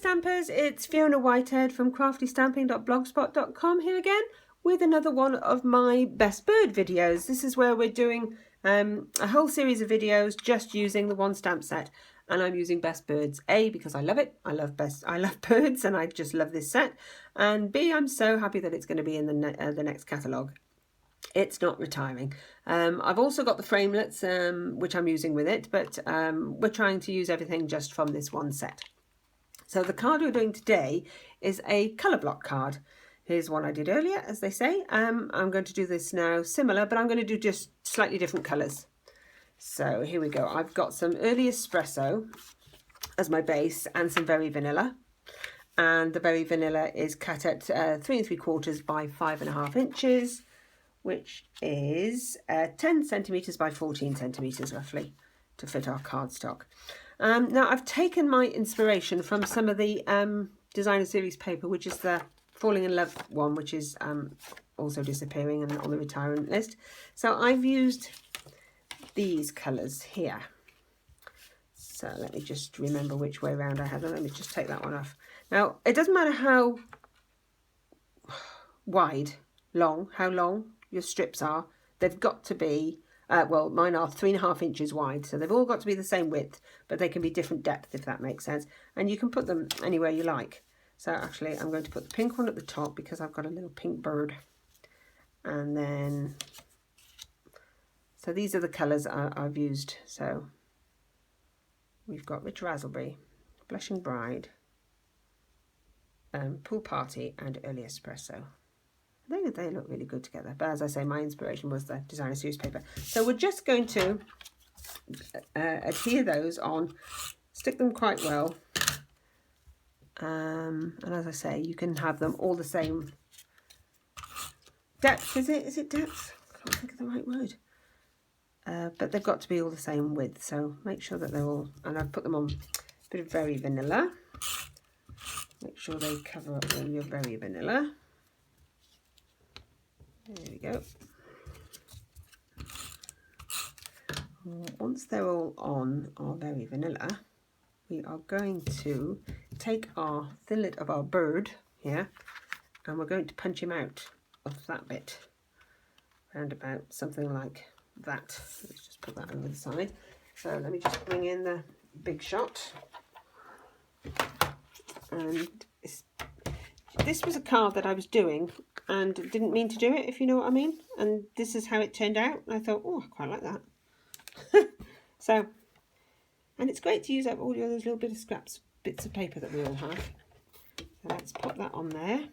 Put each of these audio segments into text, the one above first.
Stampers, it's Fiona Whitehead from craftystamping.blogspot.com here again with another one of my best bird videos. This is where we're doing a whole series of videos just using the one stamp set, and I'm using Best Birds. A, because I love it, I love birds and I just love this set, and B, I'm so happy that it's going to be in the next catalogue. It's not retiring. I've also got the framelets which I'm using with it, but we're trying to use everything just from this one set. So the card we're doing today is a colour block card. Here's one I did earlier, as they say. I'm going to do this now similar, but I'm going to do just slightly different colours. So here we go. I've got some early espresso as my base and some very vanilla. And the very vanilla is cut at 3 3/4 by 5.5 inches, which is 10 centimetres by 14 centimetres roughly to fit our cardstock. Now I've taken my inspiration from some of the designer series paper, which is the Falling in Love one, which is also disappearing and on the retirement list. So I've used these colours here. So let me just remember which way around I had them. Let me just take that one off. Now it doesn't matter how how long your strips are. They've got to be well, mine are 3.5 inches wide, so they've all got to be the same width, but they can be different depth, if that makes sense. And you can put them anywhere you like. So actually I'm going to put the pink one at the top because I've got a little pink bird. And then, so these are the colours I've used. So we've got Rich Raspberry, Blushing Bride, Pool Party and Early Espresso. They look really good together, but as I say, my inspiration was the designer series paper. So we're just going to adhere those on, stick them quite well, and as I say, you can have them all the same depth. Is it depth? I can't think of the right word. But they've got to be all the same width, so make sure that they're all, and I've put them on a bit of very vanilla. Make sure they cover up all your very vanilla. There we go. Once they're all on our very vanilla, we are going to take our fillet of our bird here, and we're going to punch him out of that bit, round about something like that. Let's just put that over the side. So let me just bring in the big shot. And this was a card that I was doing and didn't mean to do it, if you know what I mean. And this is how it turned out. I thought, oh, I quite like that. So, and it's great to use up all those little bits of paper that we all have. So let's pop that on there.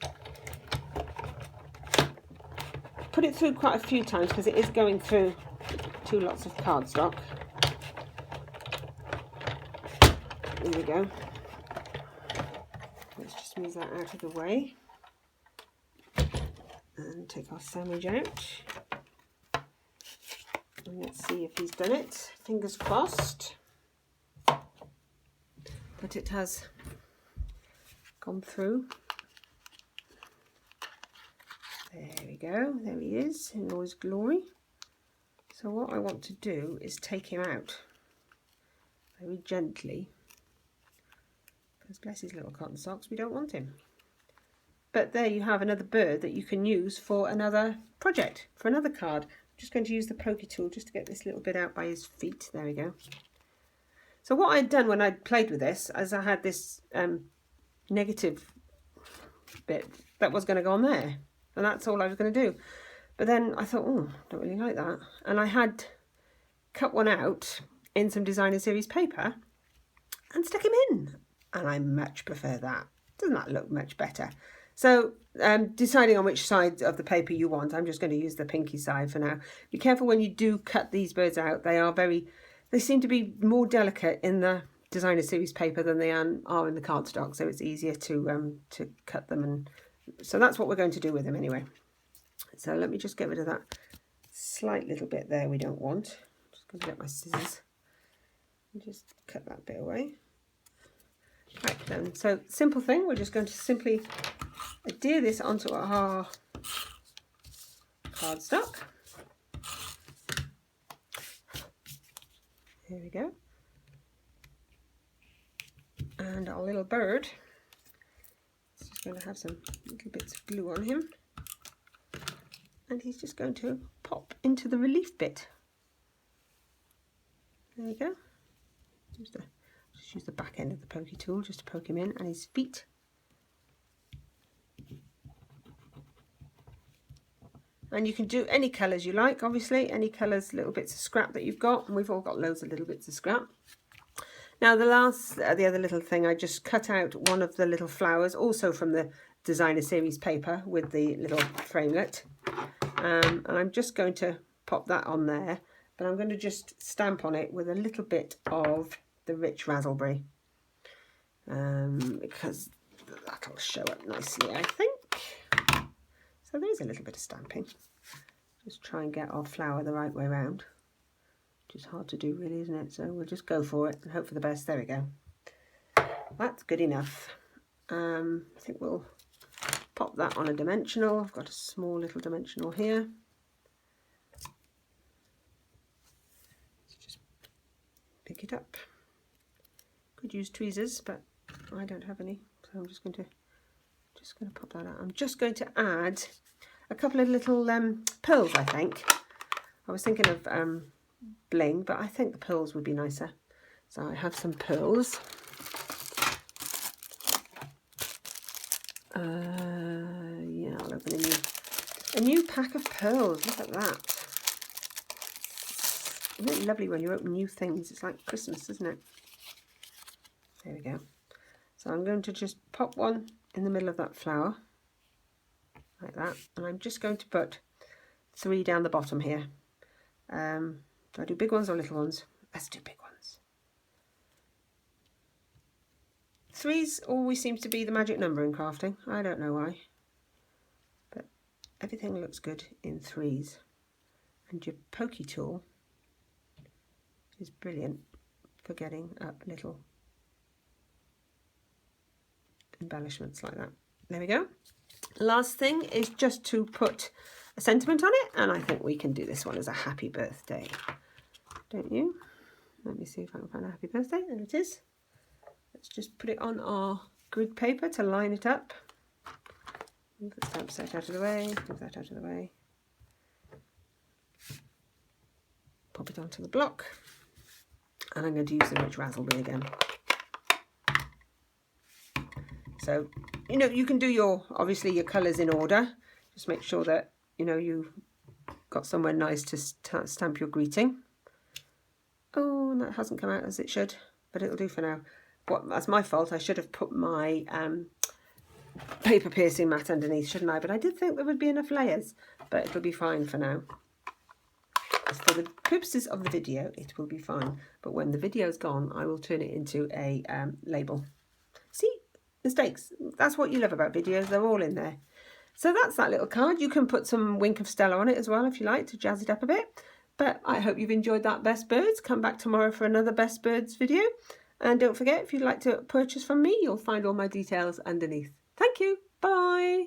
Put it through quite a few times because it is going through 2 lots of cardstock. There we go. Let's just move that out of the way and take our sandwich out. And let's see if he's done it. Fingers crossed. But it has gone through. There we go. There he is in all his glory. So what I want to do is take him out very gently. Because bless his little cotton socks, we don't want him. But there you have another bird that you can use for another project, for another card. I'm just going to use the pokey tool just to get this little bit out by his feet. There we go. So what I'd done when I played with this, as I had this negative bit that was going to go on there. And that's all I was going to do. But then I thought, oh, I don't really like that. And I had cut one out in some designer series paper and stuck him in. And I much prefer that. Doesn't that look much better? So deciding on which side of the paper you want, I'm just going to use the pinky side for now. Be careful when you do cut these birds out. They seem to be more delicate in the designer series paper than they are in the cardstock. So it's easier to cut them. And so that's what we're going to do with them anyway. So let me just get rid of that slight little bit there we don't want. I'm just going to get my scissors and just cut that bit away. Right then, so simple thing, we're just going to simply adhere this onto our cardstock. Here we go. And our little bird He's just going to have some little bits of glue on him. And he's just going to pop into the relief bit. There you go. Just use the back end of the pokey tool just to poke him in, and his feet. And you can do any colours you like, obviously, any colours, little bits of scrap that you've got, and we've all got loads of little bits of scrap. Now the other little thing, I just cut out one of the little flowers, also from the designer series paper with the little framelit. And I'm just going to pop that on there, but I'm going to just stamp on it with a little bit of the rich raspberry, because that'll show up nicely, I think. So there's a little bit of stamping. Just try and get our flower the right way around, which is hard to do really, isn't it? So we'll just go for it and hope for the best. There we go. That's good enough. I think we'll pop that on a dimensional. I've got a small little dimensional here. Let's just pick it up. Could use tweezers, but I don't have any, so I'm just going to pop that out. I'm just going to add a couple of little pearls, I think. I was thinking of bling, but I think the pearls would be nicer. So I have some pearls. Yeah, I'll open a new pack of pearls. Look at that. Isn't it lovely when you open new things? It's like Christmas, isn't it? There we go. So I'm going to just pop one in the middle of that flower, like that, and I'm just going to put 3 down the bottom here. Do I do big ones or little ones? Let's do big ones. 3's always seems to be the magic number in crafting. I don't know why, but everything looks good in 3's, and your pokey tool is brilliant for getting up little embellishments like that. There we go. Last thing is just to put a sentiment on it, and I think we can do this one as a happy birthday, don't you? Let me see if I can find a happy birthday. There it is. Let's just put it on our grid paper to line it up. Move the stamp set out of the way, move that out of the way. Pop it onto the block, and I'm going to use the rich raspberry again. So, you know, you can do obviously your colours in order. Just make sure that, you know, you've got somewhere nice to stamp your greeting. Oh, and that hasn't come out as it should, but it'll do for now. That's my fault. I should have put my paper piercing mat underneath, shouldn't I? But I did think there would be enough layers, but it'll be fine for now. As for the purposes of the video, it will be fine. But when the video's gone, I will turn it into a label. See? Mistakes. That's what you love about videos. They're all in there. So that's that little card. You can put some Wink of Stella on it as well if you like to jazz it up a bit. But I hope you've enjoyed that Best Birds. Come back tomorrow for another Best Birds video. And don't forget, if you'd like to purchase from me, you'll find all my details underneath. Thank you. Bye.